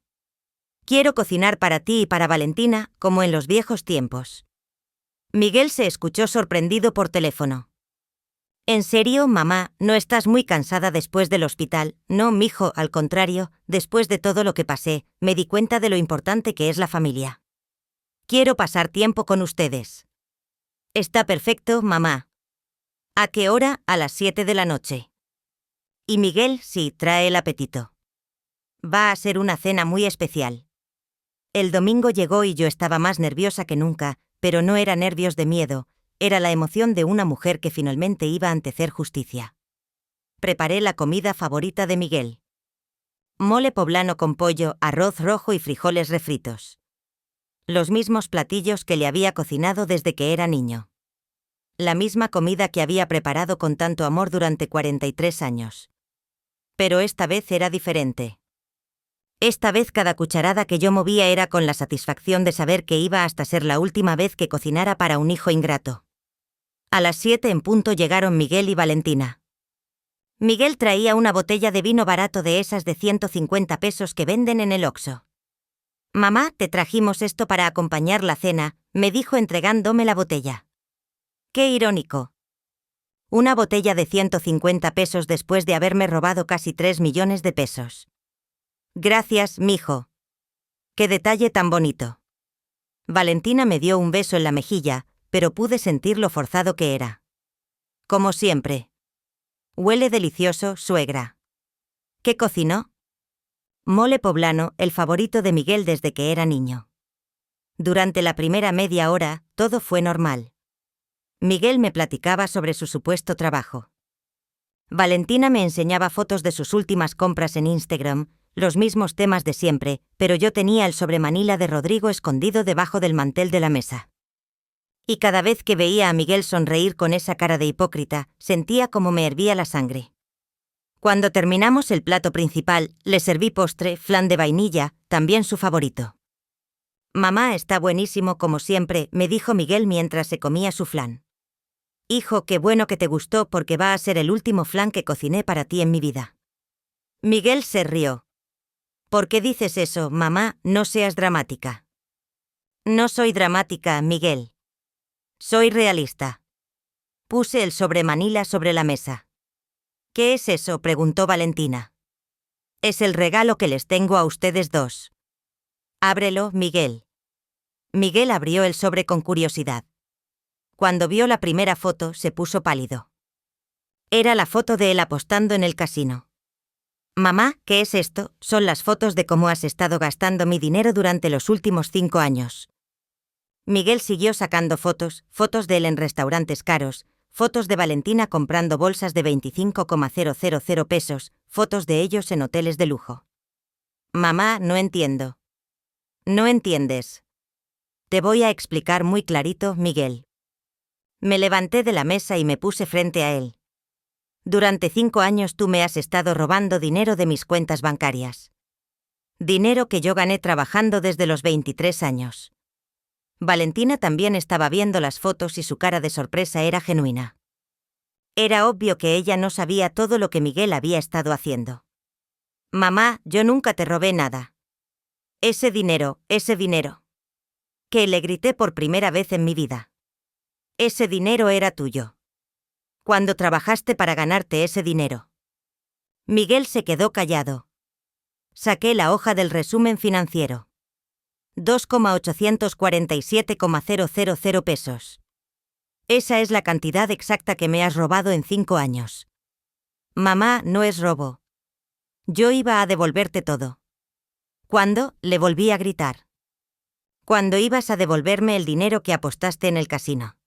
Quiero cocinar para ti y para Valentina, como en los viejos tiempos. Miguel se escuchó sorprendido por teléfono. ¿En serio, mamá, no estás muy cansada después del hospital? No, mijo, al contrario, después de todo lo que pasé, me di cuenta de lo importante que es la familia. Quiero pasar tiempo con ustedes. Está perfecto, mamá. ¿A qué hora? A las 7 de la noche. Y Miguel, sí, trae el apetito. Va a ser una cena muy especial. El domingo llegó y yo estaba más nerviosa que nunca, pero no era nervios de miedo, era la emoción de una mujer que finalmente iba a hacer justicia. Preparé la comida favorita de Miguel. Mole poblano con pollo, arroz rojo y frijoles refritos. Los mismos platillos que le había cocinado desde que era niño. La misma comida que había preparado con tanto amor durante 43 años. Pero esta vez era diferente. Esta vez cada cucharada que yo movía era con la satisfacción de saber que iba hasta ser la última vez que cocinara para un hijo ingrato. A las 7 en punto llegaron Miguel y Valentina. Miguel traía una botella de vino barato de esas de 150 pesos que venden en el Oxxo. Mamá, te trajimos esto para acompañar la cena, me dijo entregándome la botella. Qué irónico. Una botella de 150 pesos después de haberme robado casi 3 millones de pesos. Gracias, mijo. Qué detalle tan bonito. Valentina me dio un beso en la mejilla, pero pude sentir lo forzado que era. Como siempre. Huele delicioso, suegra. ¿Qué cocinó? Mole poblano, el favorito de Miguel desde que era niño. Durante la primera media hora, todo fue normal. Miguel me platicaba sobre su supuesto trabajo. Valentina me enseñaba fotos de sus últimas compras en Instagram, los mismos temas de siempre, pero yo tenía el sobre Manila de Rodrigo escondido debajo del mantel de la mesa. Y cada vez que veía a Miguel sonreír con esa cara de hipócrita, sentía como me hervía la sangre. Cuando terminamos el plato principal, le serví postre, flan de vainilla, también su favorito. Mamá, está buenísimo como siempre, me dijo Miguel mientras se comía su flan. Hijo, qué bueno que te gustó porque va a ser el último flan que cociné para ti en mi vida. Miguel se rió. ¿Por qué dices eso, mamá? No seas dramática. No soy dramática, Miguel. Soy realista. Puse el sobre Manila sobre la mesa. ¿Qué es eso?, preguntó Valentina. Es el regalo que les tengo a ustedes dos. Ábrelo, Miguel. Miguel abrió el sobre con curiosidad. Cuando vio la primera foto, se puso pálido. Era la foto de él apostando en el casino. Mamá, ¿qué es esto? Son las fotos de cómo has estado gastando mi dinero durante los últimos 5 años. Miguel siguió sacando fotos de él en restaurantes caros, fotos de Valentina comprando bolsas de 25,000 pesos, fotos de ellos en hoteles de lujo. Mamá, no entiendo. No entiendes. Te voy a explicar muy clarito, Miguel. Me levanté de la mesa y me puse frente a él. Durante 5 años tú me has estado robando dinero de mis cuentas bancarias. Dinero que yo gané trabajando desde los 23 años. Valentina también estaba viendo las fotos y su cara de sorpresa era genuina. Era obvio que ella no sabía todo lo que Miguel había estado haciendo. Mamá, yo nunca te robé nada. Ese dinero. Que le grité por primera vez en mi vida. Ese dinero era tuyo. Cuando trabajaste para ganarte ese dinero. Miguel se quedó callado. Saqué la hoja del resumen financiero. 2,847,000 pesos. Esa es la cantidad exacta que me has robado en 5 años. Mamá, no es robo. Yo iba a devolverte todo. ¿Cuándo? Le volví a gritar. Cuando ibas a devolverme el dinero que apostaste en el casino.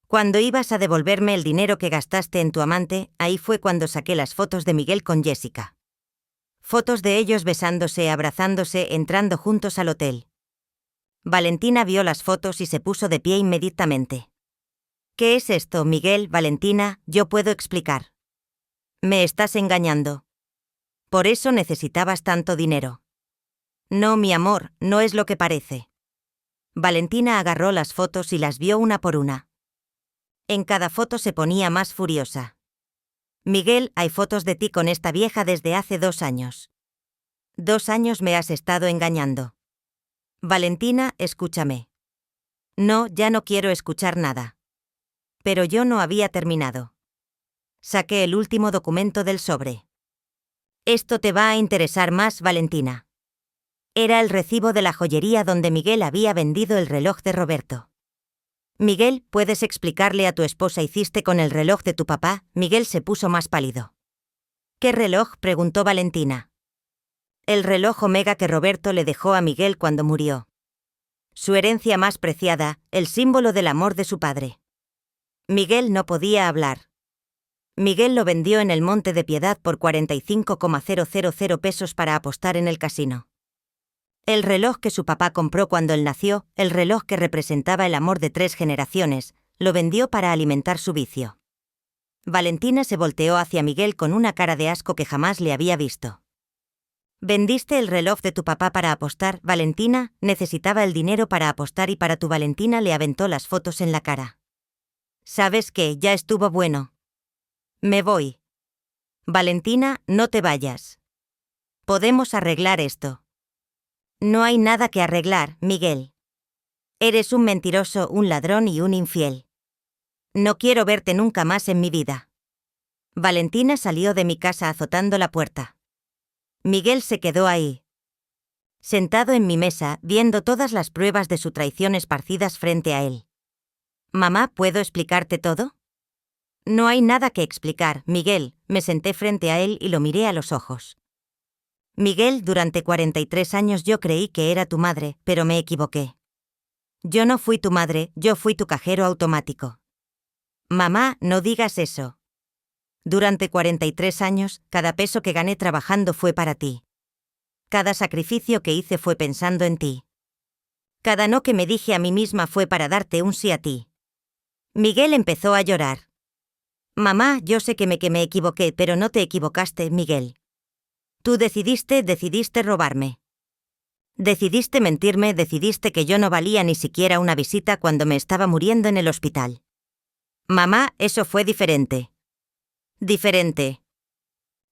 Cuando ibas a devolverme el dinero que gastaste en tu amante, ahí fue cuando saqué las fotos de Miguel con Jessica. Fotos de ellos besándose, abrazándose, entrando juntos al hotel. Valentina vio las fotos y se puso de pie inmediatamente. ¿Qué es esto, Miguel? Valentina, yo puedo explicar. Me estás engañando. Por eso necesitabas tanto dinero. No, mi amor, no es lo que parece. Valentina agarró las fotos y las vio una por una. En cada foto se ponía más furiosa. Miguel, hay fotos de ti con esta vieja desde hace 2 años. 2 años me has estado engañando. Valentina, escúchame. No, ya no quiero escuchar nada. Pero yo no había terminado. Saqué el último documento del sobre. Esto te va a interesar más, Valentina. Era el recibo de la joyería donde Miguel había vendido el reloj de Roberto. Miguel, ¿puedes explicarle a tu esposa hiciste con el reloj de tu papá? Miguel se puso más pálido. ¿Qué reloj?, preguntó Valentina. El reloj Omega que Roberto le dejó a Miguel cuando murió. Su herencia más preciada, el símbolo del amor de su padre. Miguel no podía hablar. Miguel lo vendió en el Monte de Piedad por 45,000 pesos para apostar en el casino. El reloj que su papá compró cuando él nació, el reloj que representaba el amor de 3 generaciones, lo vendió para alimentar su vicio. Valentina se volteó hacia Miguel con una cara de asco que jamás le había visto. ¿Vendiste el reloj de tu papá para apostar? Valentina necesitaba el dinero para apostar y para tu Valentina le aventó las fotos en la cara. ¿Sabes qué? Ya estuvo bueno. Me voy. Valentina, no te vayas. Podemos arreglar esto. No hay nada que arreglar, Miguel. Eres un mentiroso, un ladrón y un infiel. No quiero verte nunca más en mi vida. Valentina salió de mi casa azotando la puerta. Miguel se quedó ahí, sentado en mi mesa, viendo todas las pruebas de su traición esparcidas frente a él. Mamá, ¿puedo explicarte todo? No hay nada que explicar, Miguel. Me senté frente a él y lo miré a los ojos. Miguel, durante 43 años yo creí que era tu madre, pero me equivoqué. Yo no fui tu madre, yo fui tu cajero automático. Mamá, no digas eso. Durante 43 años, cada peso que gané trabajando fue para ti. Cada sacrificio que hice fue pensando en ti. Cada no que me dije a mí misma fue para darte un sí a ti. Miguel empezó a llorar. Mamá, yo sé que me equivoqué, pero no te equivocaste, Miguel. Tú decidiste robarme. Decidiste mentirme, decidiste que yo no valía ni siquiera una visita cuando me estaba muriendo en el hospital. Mamá, eso fue diferente. Diferente.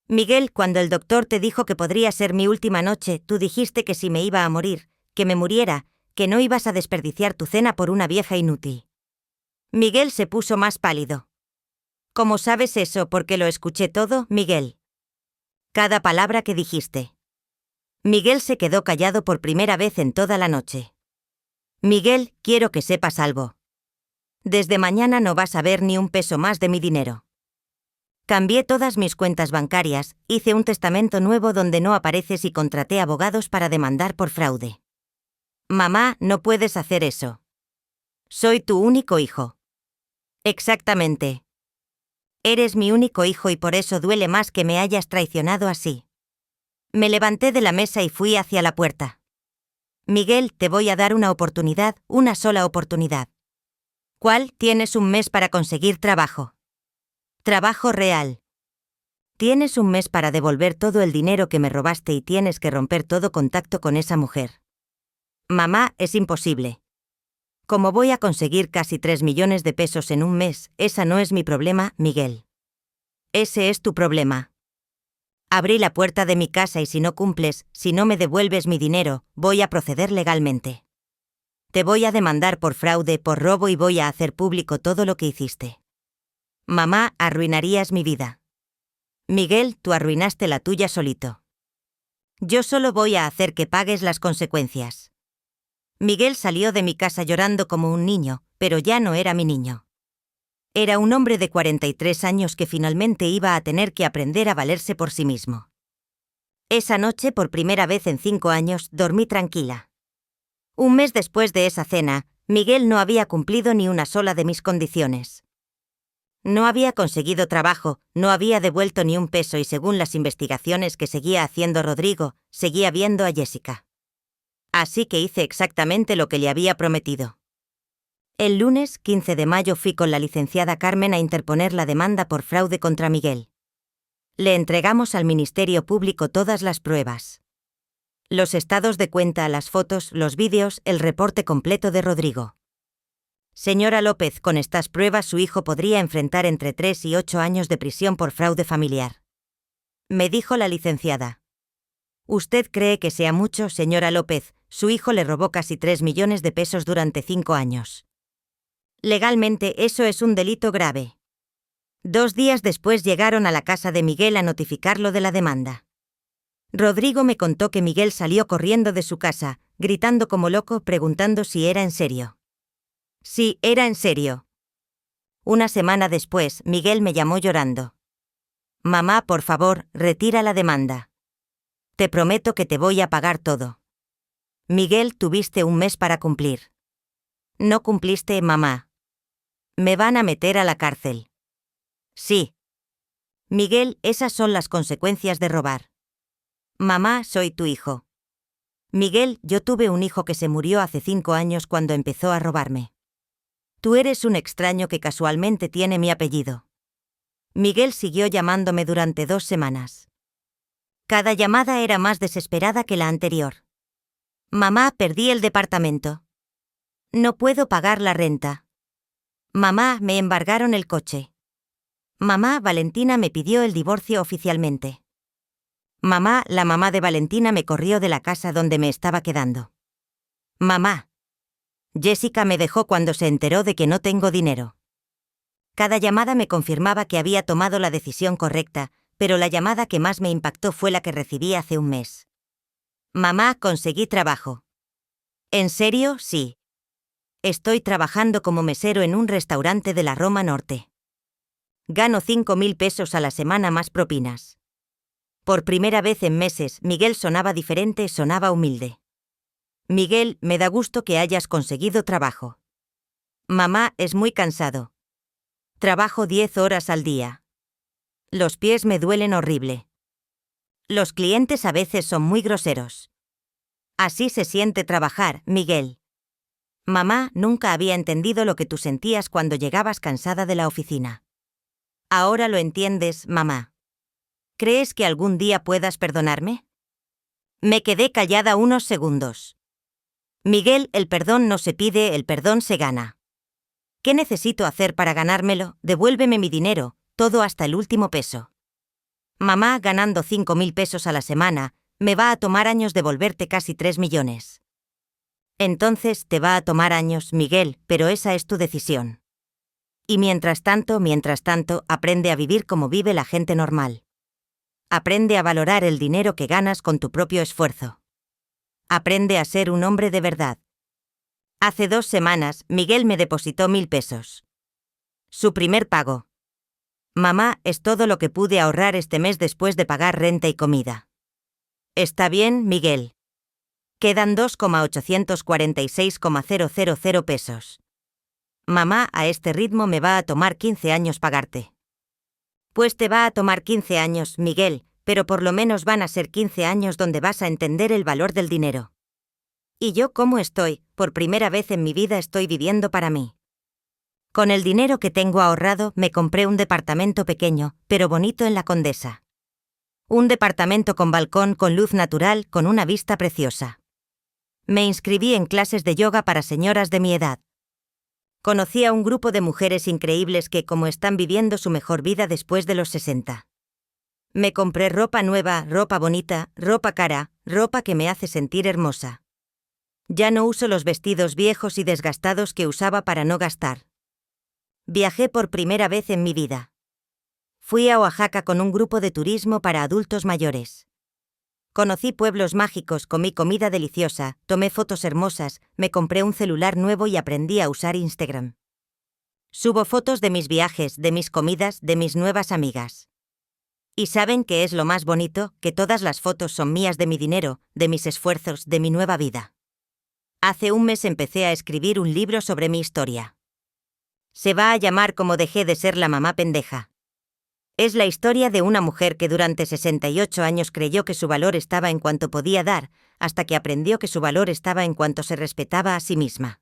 Miguel, cuando el doctor te dijo que podría ser mi última noche, tú dijiste que si me iba a morir, que me muriera, que no ibas a desperdiciar tu cena por una vieja inútil. Miguel se puso más pálido. ¿Cómo sabes eso? Porque lo escuché todo, Miguel. Cada palabra que dijiste. Miguel se quedó callado por primera vez en toda la noche. Miguel, quiero que sepas algo. Desde mañana no vas a ver ni un peso más de mi dinero. Cambié todas mis cuentas bancarias, hice un testamento nuevo donde no apareces y contraté abogados para demandar por fraude. Mamá, no puedes hacer eso. Soy tu único hijo. Exactamente. Eres mi único hijo y por eso duele más que me hayas traicionado así. Me levanté de la mesa y fui hacia la puerta. Miguel, te voy a dar una oportunidad, una sola oportunidad. ¿Cuál? Tienes un mes para conseguir trabajo. Trabajo real. Tienes un mes para devolver todo el dinero que me robaste y tienes que romper todo contacto con esa mujer. Mamá, es imposible. ¿Cómo voy a conseguir casi 3 millones de pesos en un mes? Esa no es mi problema, Miguel. Ese es tu problema. Abrí la puerta de mi casa y si no cumples, si no me devuelves mi dinero, voy a proceder legalmente. Te voy a demandar por fraude, por robo y voy a hacer público todo lo que hiciste. Mamá, arruinarías mi vida. Miguel, tú arruinaste la tuya solito. Yo solo voy a hacer que pagues las consecuencias. Miguel salió de mi casa llorando como un niño, pero ya no era mi niño. Era un hombre de 43 años que finalmente iba a tener que aprender a valerse por sí mismo. Esa noche, por primera vez en 5 años, dormí tranquila. Un mes después de esa cena, Miguel no había cumplido ni una sola de mis condiciones. No había conseguido trabajo, no había devuelto ni un peso y según las investigaciones que seguía haciendo Rodrigo, seguía viendo a Jessica. Así que hice exactamente lo que le había prometido. El lunes 15 de mayo fui con la licenciada Carmen a interponer la demanda por fraude contra Miguel. Le entregamos al Ministerio Público todas las pruebas. Los estados de cuenta, las fotos, los vídeos, el reporte completo de Rodrigo. Señora López, con estas pruebas su hijo podría enfrentar entre 3 y 8 años de prisión por fraude familiar. Me dijo la licenciada. ¿Usted cree que sea mucho, señora López? Su hijo le robó casi 3 millones de pesos durante 5 años. Legalmente eso es un delito grave. 2 días después llegaron a la casa de Miguel a notificarlo de la demanda. Rodrigo me contó que Miguel salió corriendo de su casa, gritando como loco, preguntando si era en serio. Sí, era en serio. Una semana después, Miguel me llamó llorando. Mamá, por favor, retira la demanda. Te prometo que te voy a pagar todo. Miguel, tuviste un mes para cumplir. No cumpliste, mamá. Me van a meter a la cárcel. Sí. Miguel, esas son las consecuencias de robar. Mamá, soy tu hijo. Miguel, yo tuve un hijo que se murió hace 5 años cuando empezó a robarme. Tú eres un extraño que casualmente tiene mi apellido. Miguel siguió llamándome durante 2 semanas. Cada llamada era más desesperada que la anterior. Mamá, perdí el departamento. No puedo pagar la renta. Mamá, me embargaron el coche. Mamá, Valentina me pidió el divorcio oficialmente. Mamá, la mamá de Valentina me corrió de la casa donde me estaba quedando. Mamá. Jessica me dejó cuando se enteró de que no tengo dinero. Cada llamada me confirmaba que había tomado la decisión correcta, pero la llamada que más me impactó fue la que recibí hace un mes. Mamá, conseguí trabajo. ¿En serio? Sí. Estoy trabajando como mesero en un restaurante de la Roma Norte. Gano 5.000 pesos a la semana más propinas. Por primera vez en meses, Miguel sonaba diferente, sonaba humilde. Miguel, me da gusto que hayas conseguido trabajo. Mamá, es muy cansado. Trabajo 10 horas al día. Los pies me duelen horrible. Los clientes a veces son muy groseros. Así se siente trabajar, Miguel. Mamá nunca había entendido lo que tú sentías cuando llegabas cansada de la oficina. Ahora lo entiendes, mamá. ¿Crees que algún día puedas perdonarme? Me quedé callada unos segundos. Miguel, el perdón no se pide, el perdón se gana. ¿Qué necesito hacer para ganármelo? Devuélveme mi dinero, todo hasta el último peso. Mamá, ganando 5.000 pesos a la semana, me va a tomar años devolverte casi 3 millones. Entonces te va a tomar años, Miguel, pero esa es tu decisión. Y mientras tanto, aprende a vivir como vive la gente normal. Aprende a valorar el dinero que ganas con tu propio esfuerzo. Aprende a ser un hombre de verdad. Hace 2 semanas, Miguel me depositó 1.000 pesos. Su primer pago. Mamá, es todo lo que pude ahorrar este mes después de pagar renta y comida. ¿Está bien, Miguel? Quedan 2,846,000 pesos. Mamá, a este ritmo me va a tomar 15 años pagarte. Pues te va a tomar 15 años, Miguel, pero por lo menos van a ser 15 años donde vas a entender el valor del dinero. ¿Y yo cómo estoy? Por primera vez en mi vida estoy viviendo para mí. Con el dinero que tengo ahorrado me compré un departamento pequeño, pero bonito en La Condesa. Un departamento con balcón, con luz natural, con una vista preciosa. Me inscribí en clases de yoga para señoras de mi edad. Conocí a un grupo de mujeres increíbles que como están viviendo su mejor vida después de los 60. Me compré ropa nueva, ropa bonita, ropa cara, ropa que me hace sentir hermosa. Ya no uso los vestidos viejos y desgastados que usaba para no gastar. Viajé por primera vez en mi vida. Fui a Oaxaca con un grupo de turismo para adultos mayores. Conocí pueblos mágicos, comí comida deliciosa, tomé fotos hermosas, me compré un celular nuevo y aprendí a usar Instagram. Subo fotos de mis viajes, de mis comidas, de mis nuevas amigas. ¿Y saben qué es lo más bonito? Que todas las fotos son mías, de mi dinero, de mis esfuerzos, de mi nueva vida. Hace un mes empecé a escribir un libro sobre mi historia. Se va a llamar Cómo dejé de ser la mamá pendeja. Es la historia de una mujer que durante 68 años creyó que su valor estaba en cuanto podía dar, hasta que aprendió que su valor estaba en cuanto se respetaba a sí misma.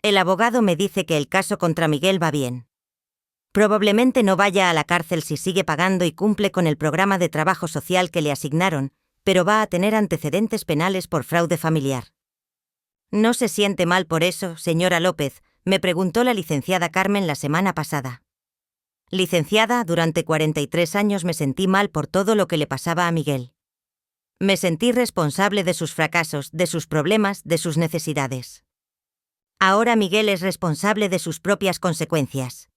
El abogado me dice que el caso contra Miguel va bien. Probablemente no vaya a la cárcel si sigue pagando y cumple con el programa de trabajo social que le asignaron, pero va a tener antecedentes penales por fraude familiar. ¿No se siente mal por eso, señora López?, me preguntó la licenciada Carmen la semana pasada. Licenciada, durante 43 años me sentí mal por todo lo que le pasaba a Miguel. Me sentí responsable de sus fracasos, de sus problemas, de sus necesidades. Ahora Miguel es responsable de sus propias consecuencias.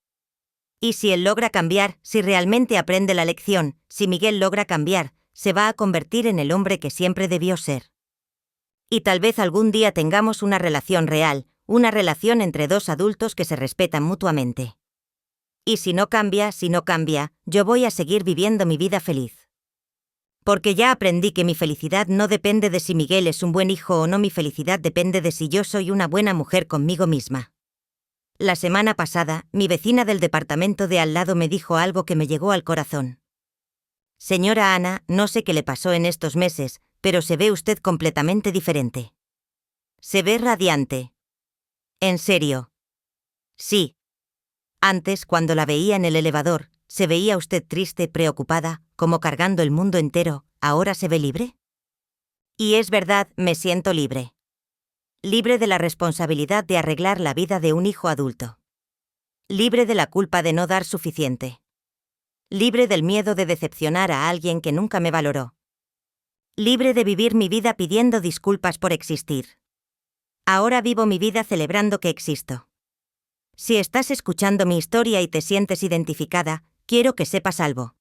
Y si él logra cambiar, si realmente aprende la lección, si Miguel logra cambiar, se va a convertir en el hombre que siempre debió ser. Y tal vez algún día tengamos una relación real, una relación entre 2 adultos que se respetan mutuamente. Y si no cambia, yo voy a seguir viviendo mi vida feliz. Porque ya aprendí que mi felicidad no depende de si Miguel es un buen hijo o no, mi felicidad depende de si yo soy una buena mujer conmigo misma. La semana pasada, mi vecina del departamento de al lado me dijo algo que me llegó al corazón. Señora Ana, no sé qué le pasó en estos meses, pero se ve usted completamente diferente. Se ve radiante. ¿En serio? Sí. Antes, cuando la veía en el elevador, ¿se veía usted triste, preocupada, como cargando el mundo entero? ¿Ahora se ve libre? Y es verdad, me siento libre. Libre de la responsabilidad de arreglar la vida de un hijo adulto. Libre de la culpa de no dar suficiente. Libre del miedo de decepcionar a alguien que nunca me valoró. Libre de vivir mi vida pidiendo disculpas por existir. Ahora vivo mi vida celebrando que existo. Si estás escuchando mi historia y te sientes identificada, quiero que sepas algo.